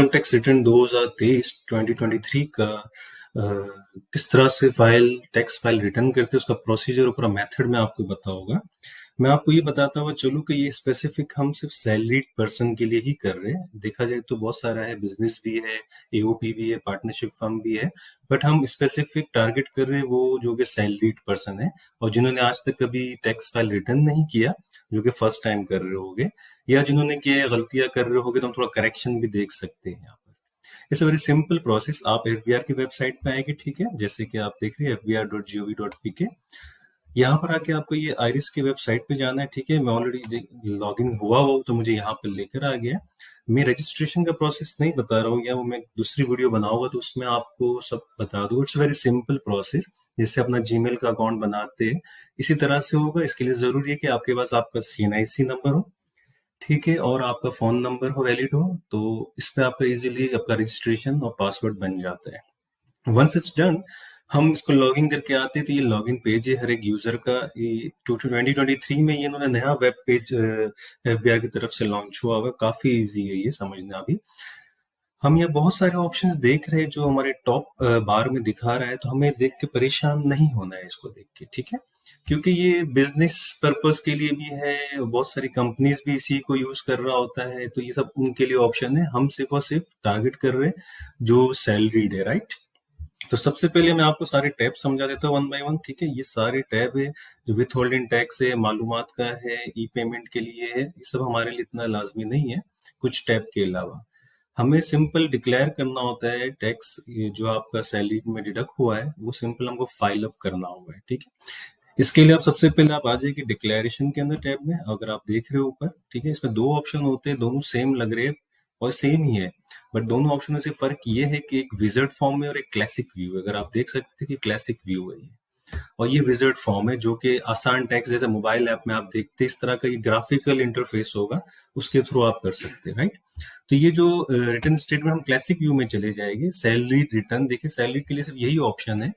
Income tax return 2023 का किस तरह से टैक्स फाइल रिटर्न करते हैं उसका प्रोसीजर और पूरा मेथड मैं आपको बताऊंगा। मैं आपको ये बताता हुआ चलूँ कि ये स्पेसिफिक हम सिर्फ सैलरीड पर्सन के लिए ही कर रहे हैं। देखा जाए तो बहुत सारा है, बिजनेस भी है, एओपी भी है, पार्टनरशिप फर्म भी है, बट हम स्पेसिफिक टारगेट कर रहे हैं वो जो कि सैलरीड पर्सन है और जिन्होंने आज तक कभी टैक्स फाइल रिटर्न नहीं किया, जो कि फर्स्ट टाइम कर रहे होगे, या जिन्होंने किया गलतियां कर रहे होगे तो हम थोड़ा करेक्शन भी देख सकते हैं यहाँ पर। It's a very simple process. आप एफबीआर की वेबसाइट पे आएंगे, ठीक है, जैसे कि आप देख रहे हैं fbr.gov.pk। यहाँ पर आके आपको ये आयरिस की वेबसाइट पे जाना है, ठीक है। मैं ऑलरेडी लॉग इन हुआ हुआ हूँ तो मुझे यहाँ पर लेकर आ गया। मैं रजिस्ट्रेशन का प्रोसेस नहीं बता रहा हूँ, या वो मैं दूसरी वीडियो बनाऊंगा तो उसमें आपको सब बता दूँ। इट्स वेरी सिंपल प्रोसेस, जैसे अपना जीमेल का अकाउंट बनाते हैं इसी तरह से होगा। इसके लिए जरूरी है कि आपके पास आपका सीएनआईसी नंबर हो, ठीक है, और आपका फोन नंबर हो, वैलिड हो, तो इस पे आपका इजीली आपका रजिस्ट्रेशन और पासवर्ड बन जाता है। वंस इट्स डन, हम इसको लॉगिन करके आते हैं तो ये लॉगिन पेज है हर एक यूजर का। ये 2023 में ये इन्होंने नया वेब पेज एफबीआर की तरफ से लॉन्च हुआ हुआ, काफी इजी है ये समझना। अभी हम ये बहुत सारे ऑप्शंस देख रहे हैं जो हमारे टॉप बार में दिखा रहा है, तो हमें देख के परेशान नहीं होना है इसको देख के, ठीक है, क्योंकि ये बिजनेस पर्पस के लिए भी है, बहुत सारी कंपनीज भी इसी को यूज कर रहा होता है, तो ये सब उनके लिए ऑप्शन है। हम सिर्फ और सिर्फ टारगेट कर रहे हैं जो सैलरीड है, राइट। तो सबसे पहले मैं आपको सारे टैब समझा देता हूँ वन बाय वन, ठीक है। ये सारे टैब है, जो विथ होल्डिंग टैक्स है, मालूमात का है, ई पेमेंट के लिए है, ये सब हमारे लिए इतना लाजमी नहीं है कुछ टैब के अलावा। हमें सिंपल डिक्लेयर करना होता है टैक्स, ये जो आपका सैलरी में डिडक्ट हुआ है वो सिंपल हमको फाइल अप करना होगा, ठीक है। इसके लिए आप सबसे पहले आप आ जाइए डिक्लेरेशन के अंदर टैब में। अगर आप देख रहे हो ऊपर, ठीक है, इसमें दो ऑप्शन होते हैं, दोनों सेम लग रहे हैं और सेम ही है, बट दोनों ऑप्शन में से फर्क ये है कि एक विजर्ड फॉर्म है और एक क्लासिक व्यू है। अगर आप देख सकते हैं कि क्लासिक व्यू है ये, और ये विजर्ड फॉर्म है जो कि आसान टैक्स जैसे मोबाइल ऐप में आप देखते हैं इस तरह का ये ग्राफिकल इंटरफेस होगा, उसके थ्रू आप कर सकते हैं, राइट। तो ये जो रिटर्न स्टेटमेंट, हम क्लासिक व्यू में चले जाएंगे। सैलरी रिटर्न, देखिए सैलरी के लिए सिर्फ यही ऑप्शन है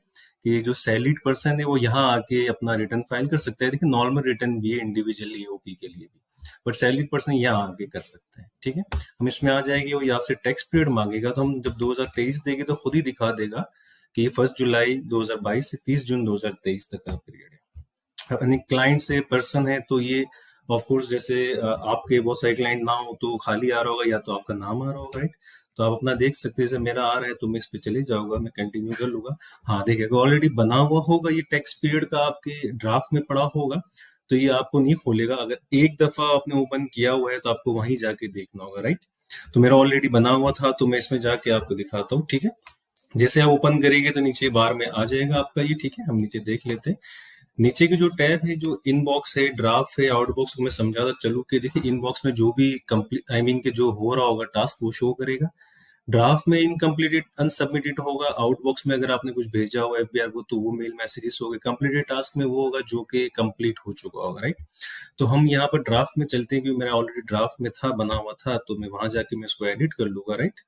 कि जो सैलरीड पर्सन है वो यहाँ आके अपना रिटर्न फाइल कर सकता है। देखिए नॉर्मल रिटर्न भी है इंडिविजुअल एओपी के लिए भी, बट सैलरीड पर्सन यहाँ आके कर सकते हैं, ठीक है। हम इसमें आ जाएंगे, वो ये आपसे टैक्स पीरियड मांगेगा, तो हम जब 2023 देंगे तो खुद ही दिखा देगा कि ये 1 जुलाई 2022 से 30 जून 2023 तक का पीरियड है। यानी क्लाइंट से पर्सन है तो ये ऑफ कोर्स, जैसे आपके बहुत सारे क्लाइंट ना हो तो खाली आ रहा होगा, या तो आपका नाम आ रहा होगा, राइट। तो आप अपना देख सकते हैं, जैसे मेरा आ रहा है तो मैं इस पे चले जाऊंगा, मैं कंटिन्यू कर लूंगा। हाँ देखिएगा ऑलरेडी बना हुआ होगा, ये टैक्स पीरियड का आपके ड्राफ्ट में पड़ा होगा, तो ये आपको नहीं खोलेगा। अगर एक दफा आपने ओपन किया हुआ है तो आपको वहीं जाके देखना होगा, राइट। तो मेरा ऑलरेडी बना हुआ था तो मैं इसमें जाके आपको दिखाता हूँ, ठीक है। जैसे आप ओपन करेंगे तो नीचे बार में आ जाएगा आपका ये, ठीक है। हम नीचे देख लेते हैं, नीचे की जो टैब है, जो इनबॉक्स है, ड्राफ्ट है, आउटबॉक्स, मैं समझाता चलूँ कि देखिए इनबॉक्स में जो भी कंप्लीट आई मीन के जो हो रहा होगा टास्क वो शो करेगा, ड्राफ्ट में इनकम्प्लीटेड अनसबमिटेड होगा, आउटबॉक्स में अगर आपने कुछ भेजा होगा एफबीआर को तो वो मेल मैसेजेस हो गए, कंप्लीटेड टास्क में वो होगा जो कि कंप्लीट हो चुका होगा, राइट। तो हम यहाँ पर ड्राफ्ट में चलते हैं, क्योंकि मेरा ऑलरेडी ड्राफ्ट में था, बना हुआ था, तो मैं वहां जाके मैं इसको एडिट कर लूंगा, राइट।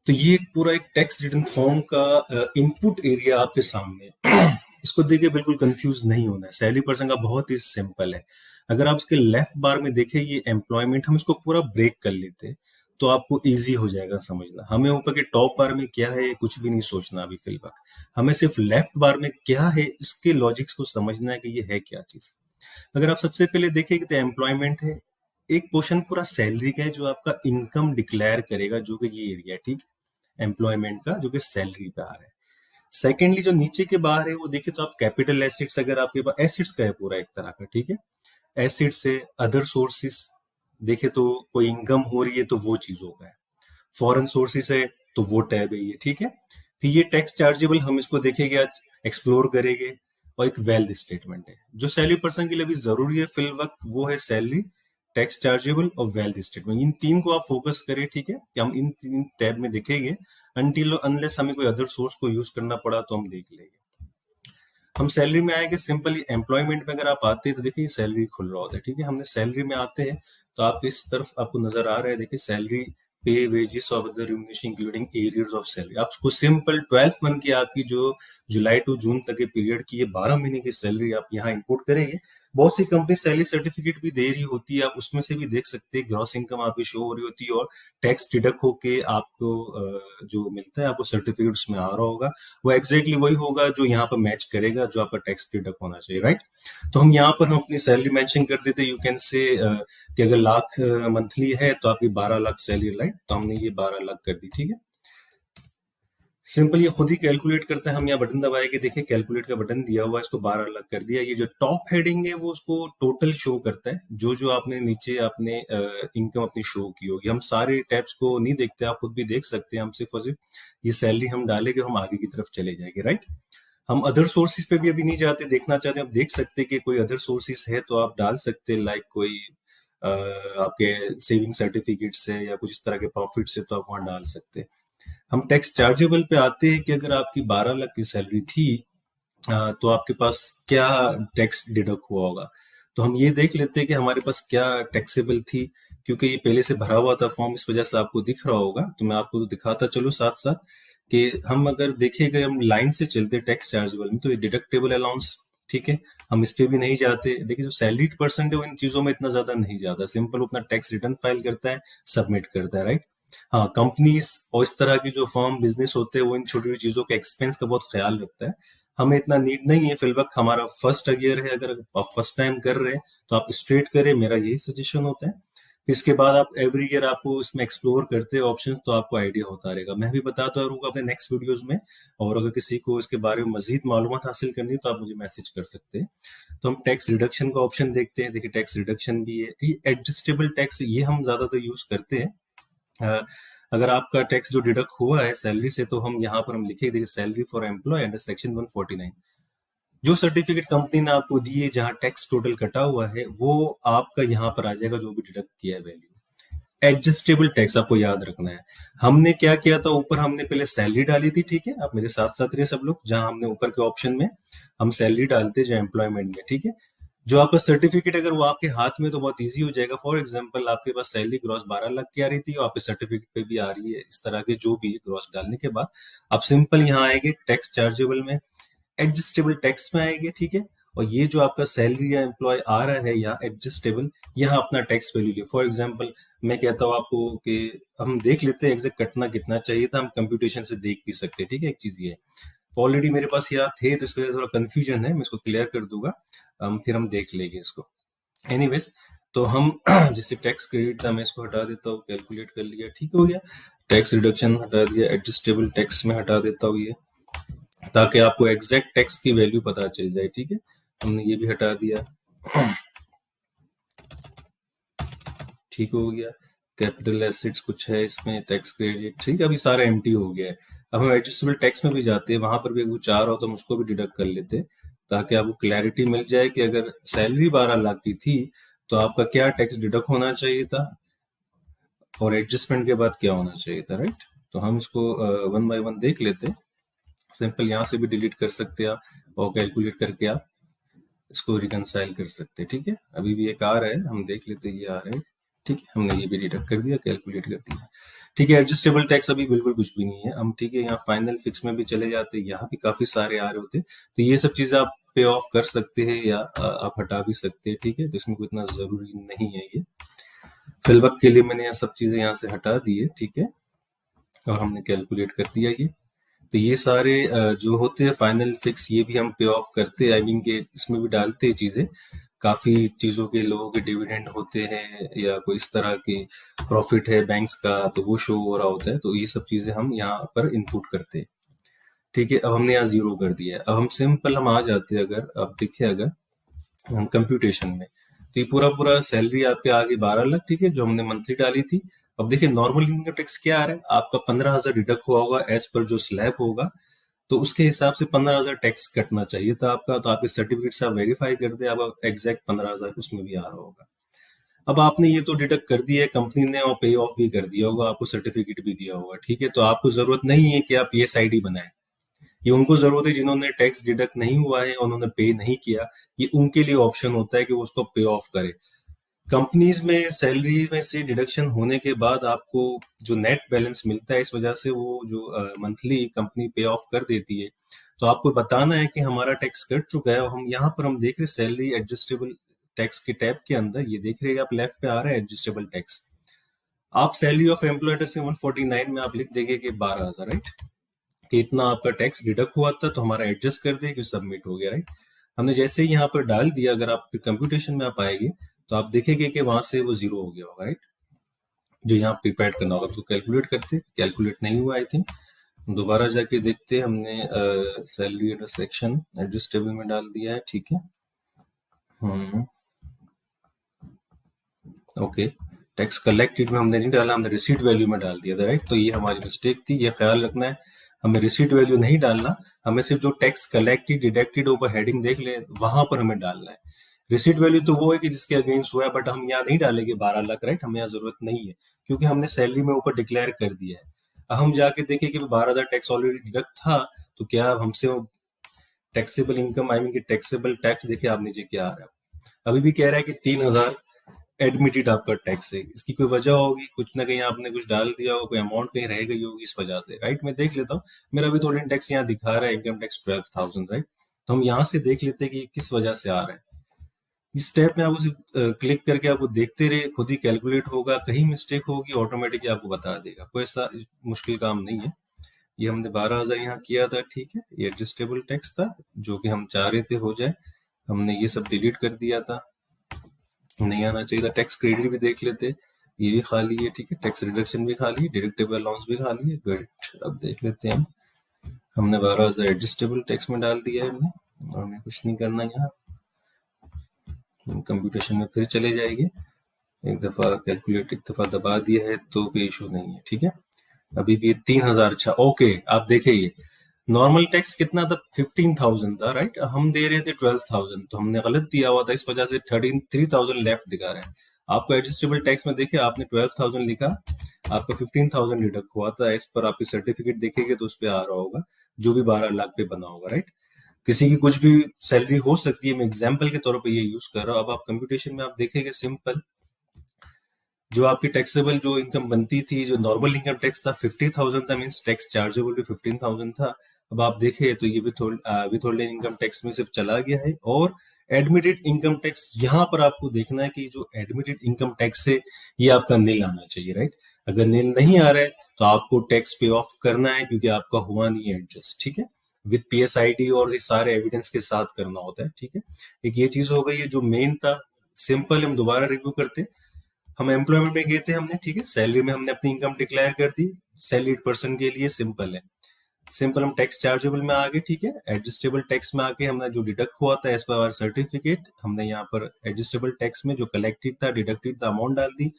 तो ये पूरा एक टैक्स रिटर्न फॉर्म का इनपुट एरिया आपके सामने है। इसको देखिए बिल्कुल कंफ्यूज नहीं होना है, सैलरी पर्सन का बहुत ही सिंपल है। अगर आप इसके लेफ्ट बार में देखें ये एम्प्लॉयमेंट, हम इसको पूरा ब्रेक कर लेते हैं तो आपको इजी हो जाएगा समझना। हमें ऊपर के टॉप बार में क्या है कुछ भी नहीं सोचना अभी फिलहाल, हमें सिर्फ लेफ्ट बार में क्या है इसके लॉजिक्स को समझना है कि ये है क्या चीज। अगर आप सबसे पहले देखेंगे तो एम्प्लॉयमेंट है, एक पोर्शन पूरा सैलरी का है जो आपका इनकम डिक्लेयर करेगा, जो कि ये एरिया, ठीक है, एम्प्लॉयमेंट का, जो कि सैलरी पे आ रहा है। सेकेंडली जो नीचे के बाहर है वो देखिए तो आप कैपिटल एसिड्स, अगर आपके पास एसिड्स का है पूरा एक तरह का, ठीक है, एसिड्स से अदर सोर्सेस देखे तो कोई इनकम हो रही है तो वो चीज होगा, फॉरेन सोर्सेस है तो वो टैब है ये, ठीक है। फिर ये टैक्स चार्जेबल, हम इसको देखेंगे आज, एक्सप्लोर करेंगे। और एक वेल्थ स्टेटमेंट है जो सैलरी पर्सन के लिए भी जरूरी है फिल वक्त, वो है सैलरी, टैक्स चार्जेबल और वेल्थ स्टेटमेंट। इन तीन को आप फोकस करें, ठीक है, कि हम इन तीन टैब में देखेंगे, अनटिल अनलेस हमें कोई अदर सोर्स को यूज करना पड़ा तो हम देख लेंगे। हम सैलरी में आएंगे, सिंपली एम्प्लॉयमेंट में अगर आप आते हैं तो देखिए सैलरी खुल रहा होता है, ठीक है। हमने सैलरी में आते हैं तो आपके इस तरफ आपको नजर आ रहा है, देखिए सैलरी, पे, wages of the remuneration including arrears of salary. आपको सिंपल 12 मंथ की आपकी जो जुलाई टू जून तक के पीरियड की ये 12 महीने की सैलरी आप यहाँ इंपोर्ट करेंगे, बहुत सी कंपनी सैलरी सर्टिफिकेट भी दे रही होती है, आप उसमें से भी देख सकते हैं ग्रॉस इनकम आपकी शो हो रही होती है और टैक्स डिडक्ट होके आपको जो मिलता है आपको सर्टिफिकेट उसमें आ रहा होगा, वो एग्जैक्टली वही होगा जो यहाँ पर मैच करेगा जो आपका टैक्स डिडक्ट होना चाहिए, राइट। तो हम यहाँ पर हम अपनी सैलरी मेंशन कर देते, यू कैन से कि अगर लाख मंथली है तो आपकी 12 लाख सैलरी, राइट। तो हमने ये 12 लाख कर दी, ठीक है। सिंपल ये खुद ही कैलकुलेट करता है, हम यहाँ बटन दबाए कि देखिए कैलकुलेट का बटन दिया हुआ है, इसको 12 लाख कर दिया। ये जो टॉप हेडिंग है वो उसको टोटल शो करता है, जो जो आपने नीचे आपने इनकम अपनी शो की होगी। हम सारे टैब्स को नहीं देखते, आप खुद भी देख सकते हैं, हम सिर्फ और सिर्फ ये सैलरी हम डालेंगे, हम आगे की तरफ चले जाएंगे, राइट। हम अदर सोर्सेज पे भी अभी नहीं जाते, देखना चाहते हैं आप देख सकते हैं कि कोई अदर सोर्सेज है तो आप डाल सकते हैं, लाइक कोई आपके सेविंग सर्टिफिकेट्स है या कुछ इस तरह के प्रॉफिट्स है तो आप वहां डाल सकते हैं। हम टैक्स चार्जेबल पे आते हैं कि अगर आपकी 12 लाख की सैलरी थी तो आपके पास क्या टैक्स डिडक्ट हुआ होगा। तो हम ये देख लेते हैं कि हमारे पास क्या टैक्सेबल थी, क्योंकि ये पहले से भरा हुआ था फॉर्म, इस वजह से आपको दिख रहा होगा। तो मैं आपको दिखाता चलो साथ साथ कि हम अगर देखेंगे, हम लाइन से चलते टैक्स चार्जेबल में, तो ये डिडक्टेबल अलाउंस, ठीक है, हम इस पे भी नहीं जाते। देखिए जो सैलरीड पर्सन है वो इन चीजों में इतना ज्यादा नहीं जाता, सिंपल अपना टैक्स रिटर्न फाइल करता है, सबमिट करता है, राइट। हाँ, कंपनीज और इस तरह की जो फर्म बिजनेस होते हैं वो इन छोटी छोटी चीजों के एक्सपेंस का बहुत ख्याल रखता है। हमें इतना नीड नहीं है फिलवक्त, हमारा फर्स्ट ईयर है, अगर आप फर्स्ट टाइम कर रहे हैं तो आप स्ट्रेट करें, मेरा यही सजेशन होता है। इसके बाद आप एवरी ईयर आपको इसमें एक्सप्लोर करते हैं ऑप्शन, तो आपको आइडिया होता रहेगा। मैं भी बताता रहूंगा अपने नेक्स्ट वीडियोस में, और अगर किसी को इसके बारे में मजीद मालूमात हासिल करनी है तो आप मुझे मैसेज कर सकते हैं। तो हम टैक्स रिडक्शन का ऑप्शन देखते हैं। देखिए टैक्स रिडक्शन भी है, ये एडजस्टेबल टैक्स, ये हम ज्यादातर यूज करते हैं। अगर आपका टैक्स जो डिडक्ट हुआ है सैलरी से, तो हम यहाँ पर हम लिखे, देखिए salary for employ under section 149, जो सर्टिफिकेट कंपनी ने आपको दी है जहां टैक्स टोटल कटा हुआ है वो आपका यहाँ पर आ जाएगा, जो भी डिडक्ट किया है वैल्यू। एडजस्टेबल टैक्स आपको याद रखना है। हमने क्या किया था, ऊपर हमने पहले सैलरी डाली थी, ठीक है, आप मेरे साथ साथ रहे सब लोग, जहां हमने ऊपर के ऑप्शन में हम सैलरी डालते जो एम्प्लॉयमेंट में, ठीक है। जो आपका सर्टिफिकेट अगर वो आपके हाथ में तो बहुत इजी हो जाएगा। फॉर एग्जांपल आपके पास सैलरी ग्रॉस 12 लाख की आ रही थी और आपके सर्टिफिकेट पे भी आ रही है, इस तरह के जो भी ग्रॉस डालने के बाद आप सिंपल यहाँ आएंगे टैक्स चार्जेबल में, एडजस्टेबल टैक्स में आएंगे, ठीक है। और ये जो आपका सैलरी या एम्प्लॉय आ रहा है यहाँ एडजस्टेबल, यहाँ अपना टैक्स वैल्यू लिया। फॉर एग्जांपल मैं कहता हूँ आपको कि हम देख लेते हैं एग्जैक्ट कटना कितना चाहिए था, हम कंप्यूटेशन से देख भी सकते हैं, ठीक है। एक चीज ये ऑलरेडी मेरे पास यहाँ थे तो इस वजह से थोड़ा कंफ्यूजन है, मैं इसको क्लियर कर दूंगा, फिर हम देख लेंगे इसको। एनीवेज, तो हम जिससे टैक्स क्रेडिट था मैं इसको हटा देता हूँ, कैलकुलेट कर लिया, ठीक हो गया। टैक्स रिडक्शन हटा दिया, एडजस्टेबल टैक्स में हटा देता हूँ ये, ताकि आपको एग्जैक्ट टैक्स की वैल्यू पता चल जाए, ठीक है। हमने ये भी हटा दिया, ठीक हो गया। कैपिटल एसेट्स कुछ है इसमें, टैक्स क्रेडिट, ठीक है, अभी सारा एम्प्टी हो गया है। अब हम एडजस्टेबल टैक्स में भी जाते हैं, वहां पर भी कुछ चाह रहा हो तो हम उसको भी डिडक्ट कर लेते हैं, ताकि आपको क्लैरिटी मिल जाए कि अगर सैलरी 12 लाख की थी तो आपका क्या टैक्स डिडक्ट होना चाहिए था और एडजस्टमेंट के बाद क्या होना चाहिए था, राइट। तो हम इसको वन बाय वन देख लेते हैं। सिंपल यहाँ से भी डिलीट कर सकते हैं आप, और कैलकुलेट करके आप इसको रिकनसाइल कर सकते हैं, ठीक है। अभी भी एक आ रहा है, हम देख लेते हैं, ये आ रहा है, ठीक है, हमने ये भी डिडक्ट कर दिया, कैलकुलेट कर दिया, ठीक है। एडजस्टेबल टैक्स अभी बिल्कुल कुछ भी नहीं है हम, ठीक है। यहाँ फाइनल फिक्स में भी चले जाते हैं, यहाँ भी काफी सारे आ रहे होते हैं, तो ये सब चीजें आप पे ऑफ कर सकते हैं या आप हटा भी सकते हैं, ठीक है। तो इसमें कोई इतना जरूरी नहीं है ये, फिल वक्त के लिए मैंने यहाँ सब चीजें यहाँ से हटा दी है, ठीक है, और हमने कैलकुलेट कर दिया ये। तो ये सारे जो होते हैं फाइनल फिक्स, ये भी हम पे ऑफ करते हैं, आई मीन के इसमें भी डालते हैं चीजें। काफी चीजों के लोगों के डिविडेंड होते हैं या कोई इस तरह की प्रॉफिट है बैंक्स का, तो वो शो हो रहा होता है, तो ये सब चीजें हम यहाँ पर इनपुट करते हैं, ठीक है। अब हमने यहाँ जीरो कर दिया है। अब हम सिंपल हम आ जाते हैं, अगर आप देखिए अगर हम कंप्यूटेशन में, तो ये पूरा पूरा सैलरी आपके आगे 12 लाख, ठीक है, जो हमने मंथली डाली थी। अब देखिए नॉर्मल इनकम टैक्स क्या आ रहा है, आपका 15,000 डिडक्ट हुआ होगा एज पर जो स्लैब होगा, तो उसके हिसाब से 15,000 टैक्स कटना चाहिए था आपका। तो आपके सर्टिफिकेट से आप वेरीफाई कर दे, आपका एग्जैक्ट 15,000 उसमें भी आ रहा होगा। अब आपने ये तो डिडक्ट कर दिया है कंपनी ने, और पे ऑफ भी कर दिया होगा, आपको सर्टिफिकेट भी दिया होगा, ठीक है। तो आपको जरूरत नहीं है कि आप ये आईडी बनाए, ये उनको जरूरत है जिन्होंने टैक्स डिडक्ट नहीं हुआ है, उन्होंने पे नहीं किया, ये उनके लिए ऑप्शन होता है कि वो उसको पे ऑफ करे। कंपनीज में सैलरी में से डिडक्शन होने के बाद आपको जो नेट बैलेंस मिलता है, इस वजह से वो जो मंथली कंपनी पे ऑफ कर देती है, तो आपको बताना है कि हमारा टैक्स कट चुका है। और हम यहाँ पर हम देख रहे सैलरी एडजस्टेबल टैक्स के टैब के अंदर ये देख रहे हैं आप, लेफ्ट पे आ रहा है एडजस्टेबल टैक्स। आप सैलरी ऑफ एम्प्लॉय से 149 में आप लिख देंगे कि 12,000, राइट, कि इतना आपका टैक्स डिडक्ट हुआ था, तो हमारा एडजस्ट कर दे कि सबमिट हो गया, राइट। हमने जैसे ही यहाँ पर डाल दिया, अगर आप कंप्यूटेशन में आप आएंगे तो आप देखेंगे कि वहां से वो जीरो हो गया होगा, राइट। जो यहाँ प्रिपेयर करना होगा उसको कैलकुलेट करते, कैलकुलेट नहीं हुआ आई थिंक, दोबारा जाके देखते। हमने सैलरी सेक्शन एडजस्टेबल में डाल दिया है, ठीक है। ओके, टैक्स कलेक्टेड में हमने नहीं डाला, हमने रिसीट वैल्यू में डाल दिया था, राइट। तो ये हमारी मिस्टेक थी, ये ख्याल रखना है, हमें रिसीट वैल्यू नहीं डालना, हमें सिर्फ जो टैक्स कलेक्टेड डिडक्टेड ऊपर हेडिंग देख ले वहां पर हमें डालना है। रिसीट वैल्यू तो वो है कि जिसके अगेंस्ट हुआ है, बट हम यहाँ नहीं डालेंगे 12 लाख, राइट, हमें यहाँ जरूरत नहीं है, क्योंकि हमने सैलरी में ऊपर डिक्लेयर कर दिया है। अब हम जाके देखें कि 12,000 टैक्स ऑलरेडी डिडक्ट था, तो क्या हमसे टैक्सेबल इनकम आई मीन कि टैक्सेबल टैक्स देखिए आप नीचे क्या आ रहा है, अभी भी कह रहा है कि 3,000 एडमिटेड आपका टैक्स है। इसकी कोई वजह होगी, कुछ ना कहीं आपने कुछ डाल दिया होगा, कोई अमाउंट कहीं रह गई होगी इस वजह से, राइट। मैं देख लेता हूँ, मेरा भी थोड़ी टैक्स यहाँ दिखा रहा है, इनकम टैक्स 12,000, राइट। तो हम यहाँ से देख लेते हैं कि किस वजह से आ रहा है। इस स्टेप में आप उसे क्लिक करके आपको देखते रहे, खुद ही कैलकुलेट होगा, कहीं मिस्टेक होगी ऑटोमेटिकली आपको बता देगा, कोई ऐसा मुश्किल काम नहीं है। ये हमने 12,000 यहाँ किया था, ठीक है, ये एडजस्टेबल टैक्स था जो कि हम चाह रहे थे हो जाए, हमने ये सब डिलीट कर दिया था, नहीं आना चाहिए था। टैक्स क्रेडिट भी देख लेते, ये भी खाली है, ठीक है, टैक्स रिडक्शन भी खाली है, डिडक्टेबल अलाउंस भी खाली है, गुड। अब देख लेते हैं, हमने 12,000 एडजस्टेबल टैक्स में डाल दिया है हमने, और हमें कुछ नहीं करना यहाँ, कंप्यूटेशन में फिर चले जाएंगे, एक दफा कैलकुलेट एक दफा दबा दिया है तो कोई इशू नहीं है, ठीक है। अभी भी 3,000, अच्छा ओके, आप देखे ये नॉर्मल टैक्स कितना था, 15,000 था, राइट, हम दे रहे थे 12,000, तो हमने गलत दिया हुआ था, इस वजह से 3,000 लेफ्ट दिखा रहा है। आपको एडजस्टेबल टैक्स में देखे आपने 12,000 लिखा, आपका 15,000 डिडक्ट हुआ था, इस पर आपकी सर्टिफिकेट देखेंगे तो उस पर आ रहा होगा जो भी 12 लाख पे बना होगा, राइट। किसी की कुछ भी सैलरी हो सकती है, मैं एग्जाम्पल के तौर पर ये यूज कर रहा हूँ। अब आप कंप्यूटेशन में आप देखेंगे सिंपल, जो आपकी टैक्सेबल जो इनकम बनती थी, जो नॉर्मल इनकम टैक्स था 50,000 था, मींस टैक्स चार्जेबल भी 15,000 था। अब आप देखें तो ये विथहोल्डेड इनकम टैक्स में सिर्फ चला गया है, और एडमिटेड इनकम टैक्स यहाँ पर आपको देखना है कि जो एडमिटेड इनकम टैक्स है ये आपका नील आना चाहिए, राइट। अगर नील नहीं आ रहा है तो आपको टैक्स पे ऑफ करना है, क्योंकि आपका हुआ नहीं है एडजस्ट, ठीक है, विद PSID और ये सारे एविडेंस के साथ करना होता है, ठीक है। एक ये चीज हो गई है जो मेन था, सिंपल। हम दोबारा रिव्यू करते, हम एम्प्लॉयमेंट में गए थे हमने, ठीक है, सैलरी में हमने अपनी इनकम डिक्लेयर कर दी, सैलरीड पर्सन के लिए सिंपल है, सिंपल। हम टैक्स चार्जेबल में आ गए, ठीक है, एडजस्टेबल टैक्स में आके हमने जो डिडक्ट हुआ था एज पर आवर सर्टिफिकेट, हमने यहाँ पर एडजस्टेबल टैक्स में जो कलेक्टेड था डिडक्टेड था अमाउंट डाल दी,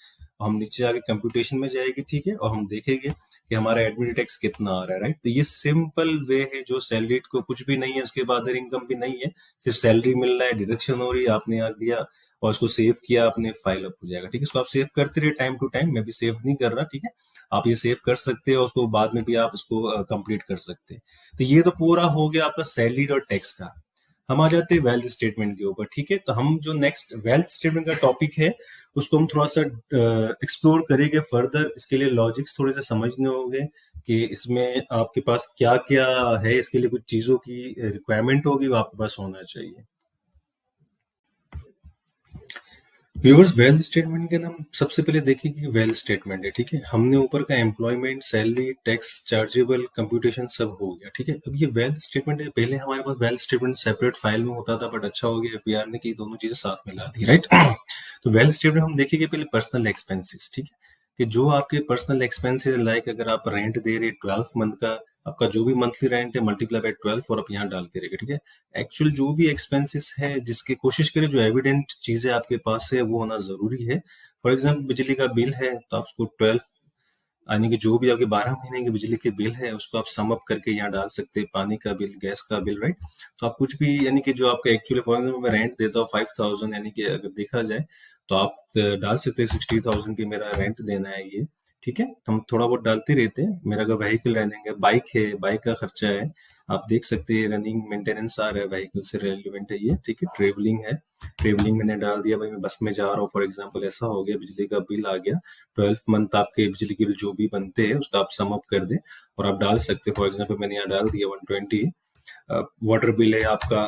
हम नीचे आके कंप्यूटेशन में जाएगी, ठीक है, और हम देखेंगे कि हमारा एडमिट टैक्स कितना आ रहा है, राइट। तो ये सिंपल वे है, जो सैलरीड को कुछ भी नहीं है, उसके बाद अदर इनकम भी नहीं है, सिर्फ सैलरी मिल रहा है, डिडक्शन हो रही है, आपने यहाँ दिया और इसको सेव किया, अपने फाइल अप हो जाएगा, ठीक है। इसको आप सेव करते रहे टाइम टू टाइम, मैं भी सेव नहीं कर रहा, ठीक है, आप ये सेव कर सकते हो, उसको बाद में भी आप उसको कंप्लीट कर सकते हैं। तो ये तो पूरा हो गया आपका सैलरी और टैक्स का। हम आ जाते हैं वेल्थ स्टेटमेंट के ऊपर, ठीक है। तो हम जो नेक्स्ट वेल्थ स्टेटमेंट का टॉपिक है उसको हम थोड़ा सा एक्सप्लोर करेंगे फर्दर, इसके लिए लॉजिक्स थोड़े से समझने होंगे कि इसमें आपके पास क्या क्या है, इसके लिए कुछ चीजों की रिक्वायरमेंट होगी, वो आपके पास होना चाहिए। व्यूअर्स, वेल्थ स्टेटमेंट के नाम सबसे पहले देखिए कि वेल्थ स्टेटमेंट है, ठीक है। हमने ऊपर का employment, salary, tax chargeable, computation सब हो गया, ठीक है। अब ये वेल्थ स्टेटमेंट है, पहले हमारे पास वेल्थ स्टेटमेंट सेपरेट फाइल में होता था, बट अच्छा हो गया FBR ने कि दोनों चीजें साथ में ला दी, राइट। तो वेल्थ स्टेटमेंट हम देखेंगे पहले पर्सनल एक्सपेंसेस, ठीक है, कि जो आपके पर्सनल एक्सपेंसेस, लाइक अगर आप रेंट दे रहे 12 मंथ का, आपका जो भी मंथली रेंट है मल्टीप्लाई बाय 12 और आप यहाँ डालते रहेंगे, ठीक है। एक्चुअल जो भी एक्सपेंसेस है, जिसकी कोशिश करें जो एविडेंट चीजें आपके पास है वो होना जरूरी है। फॉर एग्जाम्पल बिजली का बिल है तो आप उसको 12 यानी कि जो भी आपके 12 महीने के बिजली के बिल है उसको आप सम अप करके यहाँ डाल सकते हैं, पानी का बिल, गैस का बिल, राइट। तो आप कुछ भी यानी कि जो आपका एक्चुअली, फॉर एग्जाम्पल मैं रेंट देता हूँ 5,000, यानी कि अगर देखा जाए तो आप डाल सकते हैं 60,000 की मेरा रेंट देना है ये, ठीक है। हम थोड़ा बहुत डालते रहते हैं। मेरा अगर व्हीकल रह देंगे, बाइक है, बाइक का खर्चा है, आप देख सकते हैं रनिंग मेंटेनेंस आ रहा है, व्हीकल से रेलिवेंट है ये, ठीक है। ट्रेवलिंग है, ट्रेवलिंग मैंने डाल दिया, भाई मैं बस में जा रहा हूँ फॉर एग्जांपल, ऐसा हो गया, बिजली का बिल आ गया 12 मंथ, आपके बिजली के बिल जो भी बनते हैं उसका आप सम अप कर दे और आप डाल सकते हैं। फॉर एग्जांपल मैंने यहाँ डाल दिया 120, वाटर बिल है आपका,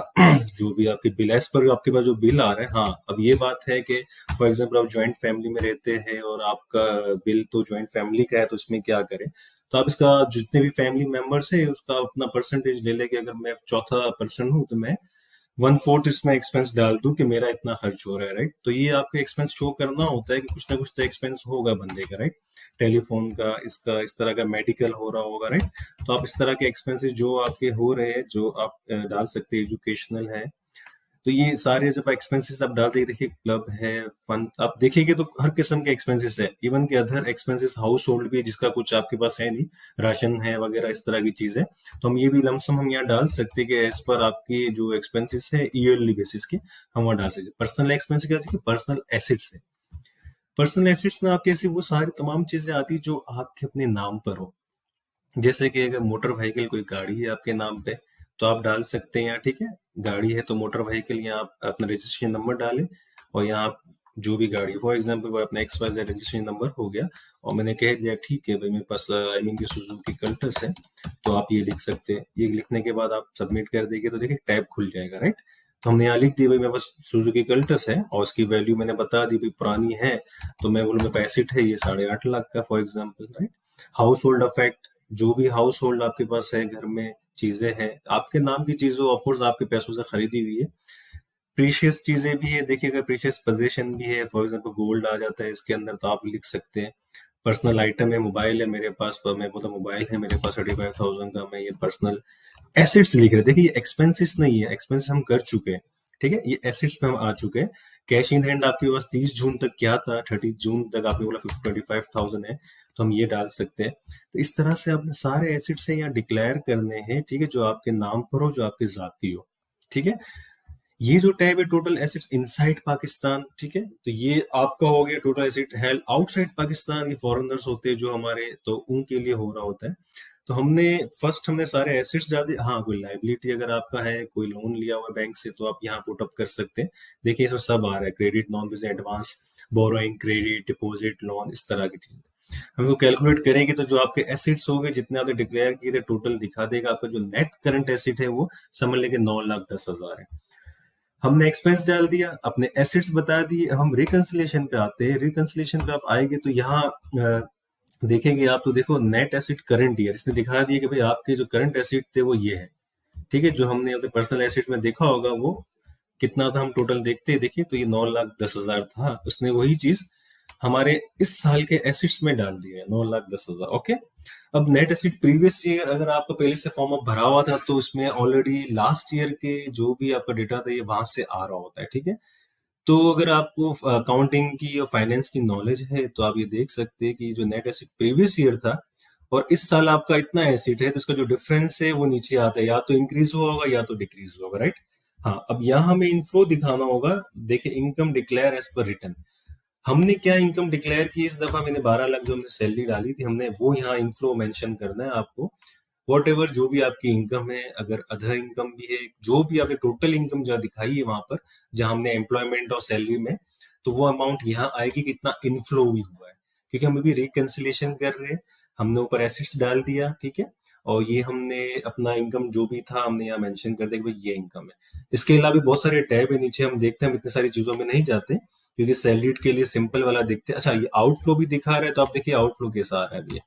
जो भी आपके बिल है, इस पर आपके पास जो बिल आ रहा है। हाँ, अब ये बात है कि फॉर एग्जांपल आप जॉइंट फैमिली में रहते हैं और आपका बिल तो जॉइंट फैमिली का है, तो इसमें क्या करें? तो आप इसका जितने भी फैमिली मेंबर्स है उसका अपना परसेंटेज ले लेके, अगर मैं चौथा पर्सन हूँ तो मैं 1/4 इसमें एक्सपेंस डाल दूं कि मेरा इतना खर्च हो रहा है, राइट? तो ये आपको एक्सपेंस शो करना होता है कि कुछ ना कुछ तो एक्सपेंस होगा बंदे का, राइट? टेलीफोन का, इसका, इस तरह का मेडिकल हो रहा होगा, राइट? तो आप इस तरह के एक्सपेंसेस जो आपके हो रहे हैं, जो आप डाल सकते हैं, एजुकेशनल है, तो ये सारे जब एक्सपेंसेस आप डालते हैं, देखिए क्लब है, फन, आप देखेंगे तो हर किस्म के एक्सपेंसेस है, इवन के अदर एक्सपेंसेस, हाउस होल्ड भी जिसका कुछ आपके पास है नहीं, राशन है वगैरह, इस तरह की चीजें, तो हम ये भी लमसम हम यहाँ डाल सकते हैं कि एज पर आपकी जो एक्सपेंसेस है ईयरली बेसिस के हम वहाँ डाल सकते हैं। पर्सनल एक्सपेंस क्या देखिए, पर्सनल एसेट्स है। पर्सनल एसेट्स में आपके ऐसी वो सारी तमाम चीजें आती है जो आपके अपने नाम पर हो। जैसे कि अगर मोटर व्हीकल, कोई गाड़ी है आपके नाम पे, तो आप डाल सकते हैं यहाँ, ठीक है? गाड़ी है तो मोटर व्हीकल, यहाँ आप अपना रजिस्ट्रेशन नंबर डालें, और यहाँ आप जो भी गाड़ी, फॉर एग्जांपल वो अपना XYZ रजिस्ट्रेशन नंबर हो गया, और मैंने कह दिया ठीक है भाई मेरे पास आई मीन की सुजुकी कल्टस है, तो आप ये लिख सकते हैं। ये लिखने के बाद आप सबमिट कर देंगे तो देखिए टैब खुल जाएगा, राइट? तो हमने यहाँ लिख दिया भाई मेरे पास सुजुकी कल्टस है, और उसकी वैल्यू मैंने बता दी भाई पुरानी है, तो मैं बोलूँ मेरे पास एसिड है ये 8.5 लाख का, for example, right? House hold affect, जो भी हाउस होल्ड आपके पास है, घर में चीजें हैं, आपके नाम की चीजें ऑफ कोर्स आपके पैसों से खरीदी हुई है। प्रीशियस चीजें भी है, देखिए अगर प्रीशियस पोजीशन भी है, फॉर एग्जांपल गोल्ड आ जाता है इसके अंदर, तो आप लिख सकते हैं। पर्सनल आइटम है, मोबाइल है मेरे पास, तो मैं बोलता मोबाइल है मेरे पास 35,000 का, मैं ये पर्सनल एसेट्स लिख रहे हैं। देखिए ये एक्सपेंसेस नहीं है, एक्सपेंस हम कर चुके हैं, ठीक है? ये एसेट्स पे हम आ चुके हैं। कैश इन हैंड आपके पास 30 जून तक क्या था, 30 जून तक आपने बोला 25,000 है, तो हम ये डाल सकते हैं। तो इस तरह से आपने सारे एसेट्स से यहाँ डिक्लेयर करने हैं, ठीक है? जो आपके नाम पर हो, जो आपके जाती हो, ठीक है? ये जो टैब है टोटल एसेट्स इनसाइड पाकिस्तान, ठीक है? तो ये आपका हो गया total asset held outside Pakistan. ये फॉरेनर्स होते हैं जो हमारे, तो उनके लिए हो रहा होता है। तो हमने फर्स्ट हमने सारे एसेट्स डाल दिए। हाँ, कोई लाइबिलिटी अगर आपका है, कोई लोन लिया हुआ है बैंक से, तो आप यहाँ पुट अप कर सकते हैं। देखिए इसमें सब आ रहा है, credit, non business advance, borrowing, credit, deposit, loan, इस तरह की चीजें हम लोग कैलकुलेट करेंगे, तो जो आपके एसेट्स हो गए जितने आपने डिक्लेयर किए थे, टोटल दिखा देगा। आपका जो नेट करंट एसेट है वो समझ लेंगे 9,10,000 है। हमने एक्सपेंस डाल दिया, अपने एसेट्स बता दिए। अब हम रिकंसिलिएशन पे आते हैं। रिकंसिलिएशन पे आप आएंगे तो यहाँ देखेंगे आप, तो देखो नेट एसेट करंट ईयर इसने दिखा दिया कि भाई आपके जो करंट एसेट थे वो ये है, ठीक है? जो हमने अपने पर्सनल एसेट में देखा होगा वो कितना था, हम टोटल देखते हैं, देखिए तो ये 9,10,000 था। उसने वही चीज हमारे इस साल के एसेट्स में डाल दिया है, 9,10,000। ओके, अब नेट एसेट प्रीवियस ईयर अगर आपका पहले से फॉर्म अप भरा हुआ था, तो उसमें ऑलरेडी लास्ट ईयर के जो भी आपका डेटा था ये वहां से आ रहा होता है, ठीक है? तो अगर आपको अकाउंटिंग की और फाइनेंस की नॉलेज है, तो आप ये देख सकते हैं कि जो नेट एसेट प्रीवियस ईयर था और इस साल आपका इतना एसेट है, तो इसका जो डिफरेंस है वो नीचे आता है, या तो इंक्रीज हुआ होगा या तो डिक्रीज हुआ होगा, राइट? हाँ, अब यहाँ हमें इनफ्लो दिखाना होगा। देखिए income declare as per return, हमने क्या इनकम डिक्लेयर की इस दफा, मैंने 12 लाख जो हमने सैलरी डाली थी, हमने वो यहाँ इनफ्लो मेंशन करना है आपको। वॉट एवर जो भी आपकी इनकम है, अगर अदर इनकम भी है, जो भी आपकी टोटल इनकम जहाँ दिखाई है वहां पर, जहां हमने एम्प्लॉयमेंट और सैलरी में, तो वो अमाउंट यहाँ आएगी कितना इनफ्लो भी हुआ है, क्योंकि हम अभी रिकंसिलेशन कर रहे हैं। हमने ऊपर एसेट्स डाल दिया, ठीक है? और ये हमने अपना इनकम जो भी था हमने यहाँ मेंशन कर दिया कि भाई ये इनकम है। इसके अलावा भी बहुत सारे टैब है नीचे, हम देखते हैं, हम इतनी सारी चीजों में नहीं जाते क्योंकि सैलरीड के लिए सिंपल वाला देखते हैं। अच्छा, ये आउटफ्लो भी दिखा रहा है, तो आप देखिए आउटफ्लो कैसा आ रहा है अभी।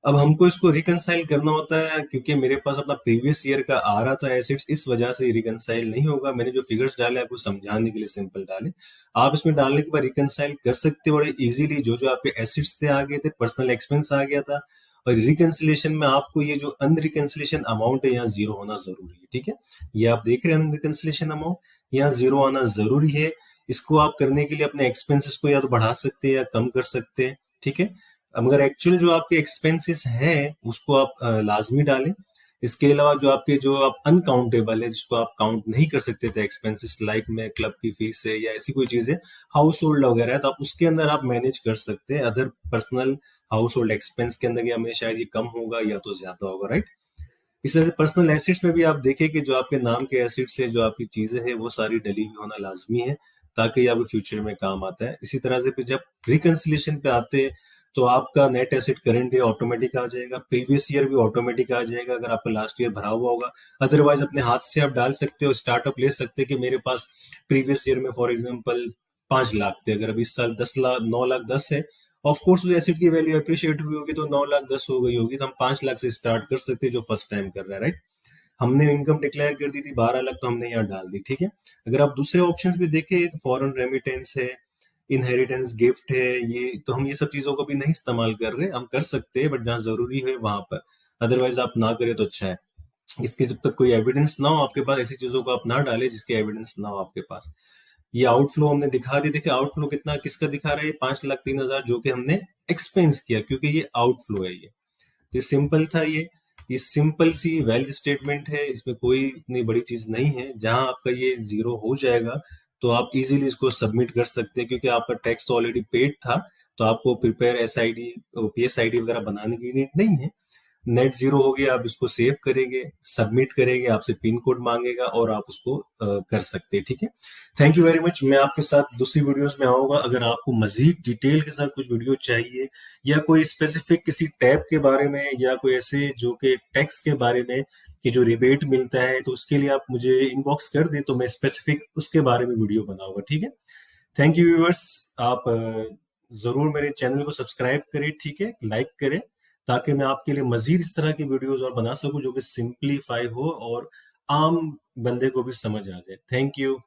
अब हमको इसको रिकंसाइल करना होता है, क्योंकि मेरे पास अपना प्रीवियस ईयर का आ रहा था एसेट्स, इस वजह से रिकंसाइल नहीं होगा। मैंने जो फिगर्स डाले आपको समझाने के लिए सिंपल डाले। आप इसमें डालने के बाद रिकंसाइल कर सकते हो बड़े इजीली। जो जो आपके एसेट्स थे आ गए थे, पर्सनल एक्सपेंस आ गया था, और रिकंसिलेशन में आपको ये जो अनरिकंसिलेशन अमाउंट है यहाँ जीरो होना जरूरी है, ठीक है? ये आप देख रहे हैं अनरिकंसिलेशन अमाउंट, यहाँ जीरो आना जरूरी है। इसको आप करने के लिए अपने एक्सपेंसेस को या तो बढ़ा सकते हैं या कम कर सकते हैं, ठीक है? अब अगर एक्चुअल जो आपके एक्सपेंसेस हैं उसको आप लाजमी डालें। इसके अलावा जो आपके जो आप अनकाउंटेबल है, जिसको आप काउंट नहीं कर सकते थे एक्सपेंसेस, लाइक में क्लब की फीस है या ऐसी कोई चीज है, हाउस होल्ड वगैरह है, तो आप उसके अंदर आप मैनेज कर सकते हैं। Other personal house hold expense के अंदर या में शायद ये कम होगा या तो ज्यादा होगा, राइट? इस तरह से पर्सनल एसेट्स में भी आप देखें कि जो आपके नाम के एसेट्स है, जो आपकी चीजें हैं, वो सारी डली हुई होना लाजमी है, ताकि ये आपको फ्यूचर में काम आता है। इसी तरह से फिर जब रिकंसिलेशन पे आते हैं, तो आपका net asset current year automatic आ जाएगा, प्रीवियस ईयर भी ऑटोमेटिक आ जाएगा अगर आपका लास्ट ईयर भरा हुआ होगा। अदरवाइज अपने हाथ से आप डाल सकते हो, स्टार्टअप ले सकते हैं कि मेरे पास प्रीवियस ईयर में फॉर एग्जाम्पल 5 लाख थे, अगर अब इस साल 10 लाख 9 लाख 10 है, ऑफ कोर्स उस एसेट की वैल्यू अप्रिशिएट हुई होगी तो 9 लाख 10 हो गई होगी, तो हम 5 लाख से स्टार्ट कर सकते हैं जो फर्स्ट टाइम कर रहा है, राइट। हमने इनकम डिक्लेयर कर दी थी 12 लाख, तो हमने यहाँ डाल दी, ठीक है। अगर आप दूसरे ऑप्शंस भी देखें तो फॉरेन रेमिटेंस है, इनहेरिटेंस गिफ्ट है, ये तो हम ये सब चीजों को भी नहीं इस्तेमाल कर रहे, हम कर सकते हैं बट जहाँ जरूरी है वहां पर, अदरवाइज आप ना करें तो अच्छा है। इसके जब तक कोई एविडेंस ना हो आपके पास, ऐसी चीजों को आप ना डालें जिसके एविडेंस ना हो आपके पास। ये आउटफ्लो हमने दिखा दी, देखिए आउटफ्लो कितना किसका दिखा रहा है, 5,03,000 जो कि हमने एक्सपेंस किया, क्योंकि ये आउटफ्लो है ये। तो ये सिंपल था ये सिंपल सी वैल्यू स्टेटमेंट है, इसमें कोई इतनी बड़ी चीज नहीं है। जहां आपका ये जीरो हो जाएगा तो आप इजीली इसको सबमिट कर सकते हैं, क्योंकि आपका टैक्स ऑलरेडी पेड था, तो आपको प्रिपेयर एसआईडी पीएसआईडी वगैरह बनाने की नीड नहीं है। नेट जीरो हो गया, आप इसको सेव करेंगे, सबमिट करेंगे, आपसे पिन कोड मांगेगा और आप उसको कर सकते हैं, ठीक है। Thank you very much. मैं आपके साथ दूसरी वीडियोस में आऊंगा। अगर आपको मजीद डिटेल के साथ कुछ वीडियो चाहिए या कोई स्पेसिफिक किसी टैब के बारे में या कोई ऐसे जो कि टैक्स के बारे में कि जो रिबेट मिलता है, तो उसके लिए आप मुझे इनबॉक्स कर दें तो मैं स्पेसिफिक उसके बारे में वीडियो बनाऊंगा, ठीक है। Thank you viewers. आप जरूर मेरे चैनल को सब्सक्राइब करें, ठीक है, लाइक करें, ताकि मैं आपके लिए मजीद इस तरह की वीडियोस और बना सकूं जो कि सिंपलीफाई हो और आम बंदे को भी समझ आ जाए। Thank you.